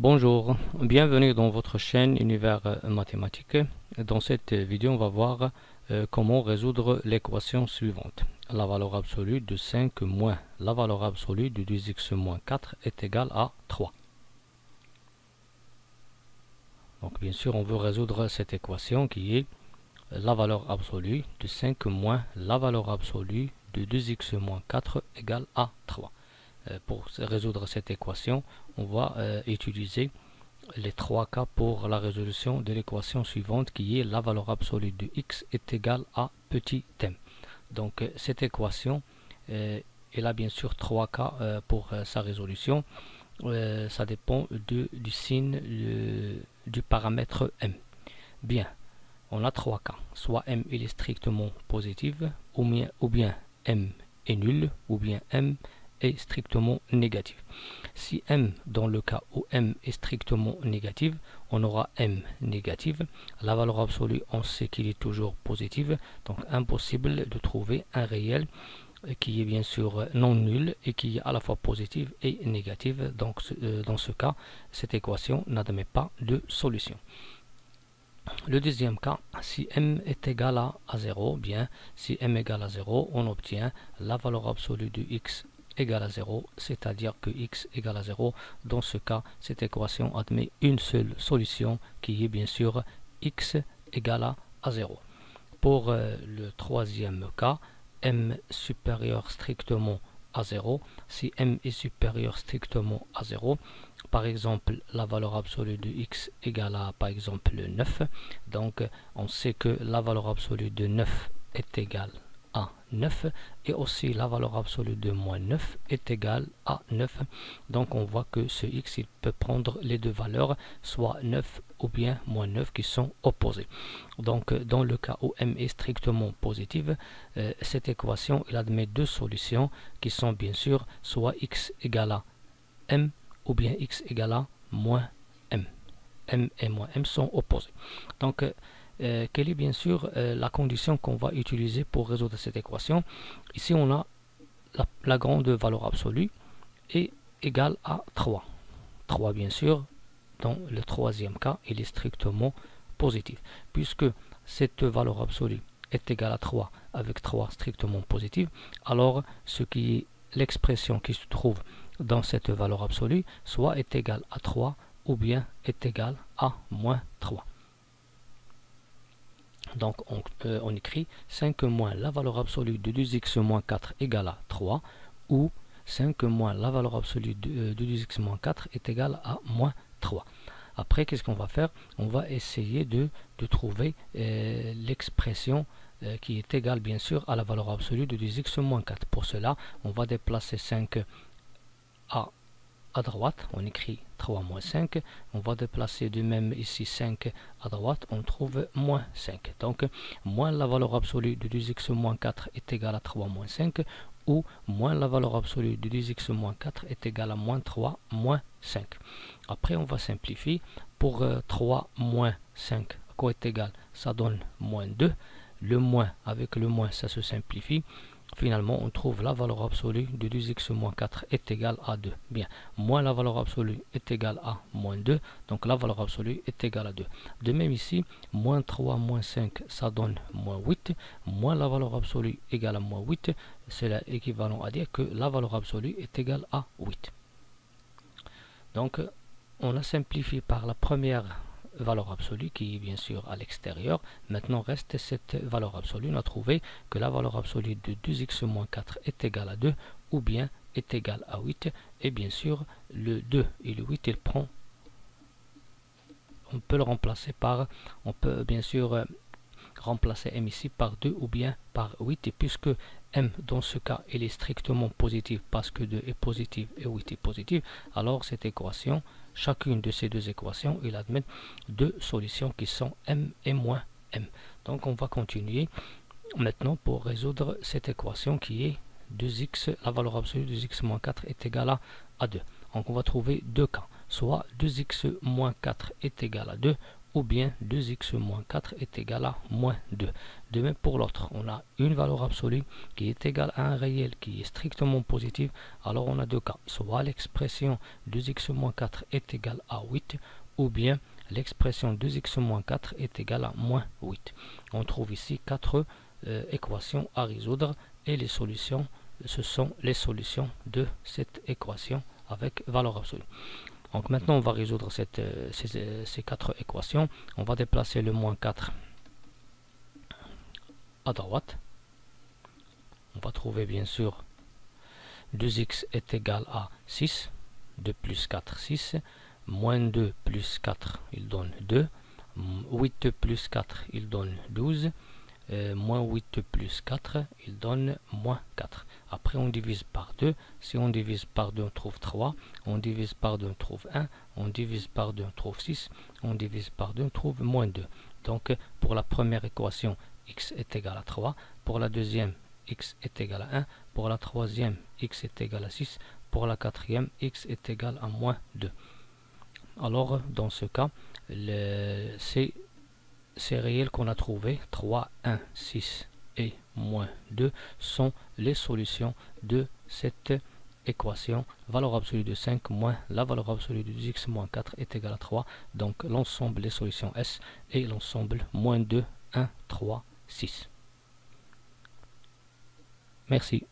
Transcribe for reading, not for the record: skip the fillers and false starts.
Bonjour, bienvenue dans votre chaîne Univers Mathématique. Dans cette vidéo, on va voir comment résoudre l'équation suivante. La valeur absolue de 5 moins la valeur absolue de 2x moins 4 est égale à 3. Donc bien sûr, on veut résoudre cette équation qui est la valeur absolue de 5 moins la valeur absolue de 2x moins 4 égale à 3. Pour résoudre cette équation, on va utiliser les trois cas pour la résolution de l'équation suivante qui est la valeur absolue de x est égale à petit m. Donc cette équation, elle a bien sûr trois cas pour sa résolution. Ça dépend du signe du paramètre m. Bien, on a trois cas. Soit m il est strictement positif, ou bien m est nul, ou bien m est strictement négatif. Si m, dans le cas où m est strictement négatif, on aura m négative. La valeur absolue, on sait qu'il est toujours positive, donc impossible de trouver un réel qui est bien sûr non nul et qui est à la fois positive et négative. Donc dans ce cas, cette équation n'admet pas de solution. Le deuxième cas, si m est égal à 0, bien, si m égale à 0, on obtient la valeur absolue de x égale à 0, c'est-à-dire que x égale à 0. Dans ce cas, cette équation admet une seule solution qui est bien sûr x égale à 0. Pour le troisième cas, m supérieur strictement à 0, si m est supérieur strictement à 0, par exemple la valeur absolue de x égale à par exemple 9, donc on sait que la valeur absolue de 9 est égale à 9 et aussi la valeur absolue de moins 9 est égale à 9. Donc on voit que ce x il peut prendre les deux valeurs, soit 9 ou bien moins 9 qui sont opposées. Donc dans le cas où m est strictement positive, cette équation elle admet deux solutions qui sont bien sûr soit x égale à m ou bien x égale à moins m. M et moins m sont opposés. Donc quelle est bien sûr la condition qu'on va utiliser pour résoudre cette équation. Ici on a la grande valeur absolue est égale à 3. 3 bien sûr, dans le troisième cas, il est strictement positif. Puisque cette valeur absolue est égale à 3 avec 3 strictement positif, alors ce qui est l'expression qui se trouve dans cette valeur absolue, soit est égal à 3 ou bien est égal à moins 3. Donc on écrit 5 moins la valeur absolue de 2x moins 4 égale à 3, ou 5 moins la valeur absolue de 2x moins 4 est égale à moins 3. Après, qu'est-ce qu'on va faire? On va essayer de trouver l'expression qui est égale bien sûr à la valeur absolue de 2x moins 4. Pour cela, on va déplacer 5 à droite, on écrit 3 moins 5, on va déplacer de même ici 5 à droite, on trouve moins 5. Donc, moins la valeur absolue de 2x moins 4 est égale à 3 moins 5, ou moins la valeur absolue de 2x moins 4 est égale à moins 3 moins 5. Après, on va simplifier. Pour 3 moins 5, à quoi est égal? Ça donne moins 2. Le moins avec le moins, ça se simplifie. Finalement, on trouve la valeur absolue de 2x moins 4 est égale à 2. Bien, moins la valeur absolue est égale à moins 2, donc la valeur absolue est égale à 2. De même ici, moins 3 moins 5, ça donne moins 8. Moins la valeur absolue égale à moins 8, c'est l'équivalent à dire que la valeur absolue est égale à 8. Donc, on a simplifié par la première valeur absolue qui est bien sûr à l'extérieur. Maintenant reste cette valeur absolue. On a trouvé que la valeur absolue de 2x moins 4 est égale à 2 ou bien est égale à 8. Et bien sûr le 2 et le 8 il prend. On peut le remplacer par, on peut bien sûr remplacer m ici par 2 ou bien par 8, et puisque m dans ce cas il est strictement positif parce que 2 est positif et 8 est positif, alors cette équation, chacune de ces deux équations, il admet deux solutions qui sont m et moins m. Donc on va continuer maintenant pour résoudre cette équation qui est 2x, la valeur absolue de 2x moins 4 est égale à 2. Donc on va trouver deux cas, soit 2x moins 4 est égal à 2, ou bien 2x moins 4 est égal à moins 2. De même pour l'autre, on a une valeur absolue qui est égale à un réel qui est strictement positif. Alors on a deux cas, soit l'expression 2x moins 4 est égal à 8, ou bien l'expression 2x moins 4 est égale à moins 8. On trouve ici 4 équations à résoudre et les solutions, ce sont les solutions de cette équation avec valeur absolue. Donc maintenant on va résoudre ces 4 équations. On va déplacer le moins 4 à droite. On va trouver bien sûr 2x est égal à 6. 2 plus 4, 6. Moins 2 plus 4, il donne 2. 8 plus 4, il donne 12. Moins 8 plus 4, il donne moins 4. Après, on divise par 2. Si on divise par 2, on trouve 3. On divise par 2, on trouve 1. On divise par 2, on trouve 6. On divise par 2, on trouve moins 2. Donc, pour la première équation, x est égal à 3. Pour la deuxième, x est égal à 1. Pour la troisième, x est égal à 6. Pour la quatrième, x est égal à moins 2. Alors, dans ce cas, ces réels qu'on a trouvés, 3, 1, 6 et moins 2, sont les solutions de cette équation. Valeur absolue de 5 moins la valeur absolue de 2x moins 4 est égal à 3. Donc l'ensemble des solutions S et l'ensemble moins 2, 1, 3, 6. Merci.